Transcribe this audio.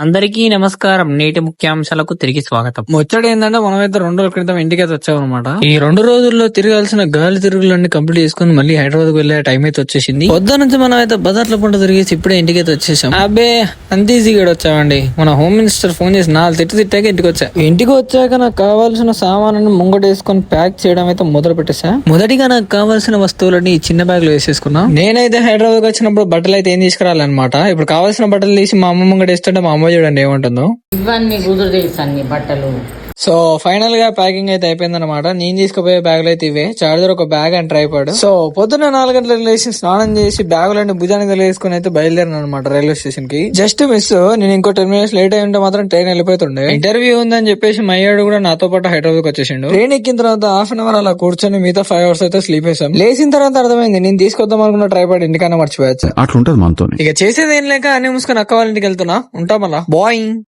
అందరికీ నమస్కారం. నేటి ముఖ్యాంశాలకు తిరిగి స్వాగతం. ముచ్చట ఏంటంటే మనమైతే 2 రోజుల క్రితం ఇంటికైతే వచ్చామన్నమాట. ఈ 2 రోజుల్లో తిరగాల్సిన గాలి తిరుగులన్నీ కంప్లీట్ చేసుకుని మళ్ళీ హైదరాబాద్ వెళ్లే టైం అయితే వచ్చేసింది. పొద్దు నుంచి మనం అయితే బజార్ల పంట తిరిగేసి ఇప్పుడే ఇంటికైతే వచ్చేసాం. అబ్బే అంత ఈజీగా వచ్చామండి. మన హోమ్ మినిస్టర్ ఫోన్ చేసి 4 తిట్టాక ఇంటికి వచ్చా. ఇంటికి వచ్చాక నాకు కావాల్సిన సామాను ముంగటేసుకొని ప్యాక్ చేయడం అయితే మొదలు పెట్టేసా. మొదటిగా నాకు కావాల్సిన వస్తువులన్నీ ఈ చిన్న బ్యాగ్ లో వేసేసుకున్నా. నేనైతే హైదరాబాద్ వచ్చినప్పుడు బట్టలు అయితే ఏం తీసుకురాలన్నమాట. ఇప్పుడు కావాల్సిన బట్టలు తీసి మా అమ్మ ముంగటేస్తుంటే మా అమ్మ చూడండి ఏముంటుందో. ఇవన్నీ కుదురు తెలుసు అన్ని బట్టలు. సో ఫైనల్ గా ప్యాకింగ్ అయితే అయిపోయింది అనమాట. నేను తీసుకుపోయే బ్యాగులు అయితే ఇవే, చార్జర్, ఒక బ్యాగ్ అండ్ ట్రైపాడ్. సో పొద్దున్న 4 గంటలకు లేచి స్నానం చేసి బ్యాగులన్నీ భుజానికి వేసుకుని అయితే బయలుదేరిన అనమాట రైల్వే స్టేషన్ కి. జస్ట్ మిస్, నేను ఇంకో 10 మినిట్స్ లేట్ అయి ఉంటే మాత్రం ట్రైన్ వెళ్ళిపోతుండే. ఇంటర్వ్యూ ఉందని చెప్పేసి మయ్యాడు కూడా నాతో పాటు హైదరాబాద్ వచ్చేసిండు. ట్రైన్ ఎక్కిన తర్వాత హాఫ్ అన్ అవర్ అలా కూర్చొని మిగతా 5 అవర్స్ అయితే స్లీప్ వేసాం. లేచిన తర్వాత అర్థమైంది నేను తీసుకొద్దాం అనుకున్న ట్రైపాడ్ ఇంటికన్నా మర్చిపోయచ్చు. అట్లుంటది మనతో. ఇక చేసేది ఏం లేక అన్ని మూసుకొని అక్క వాళ్ళ ఇంటికి వెళ్తున్నా. ఉంటాం అలా బాయ్.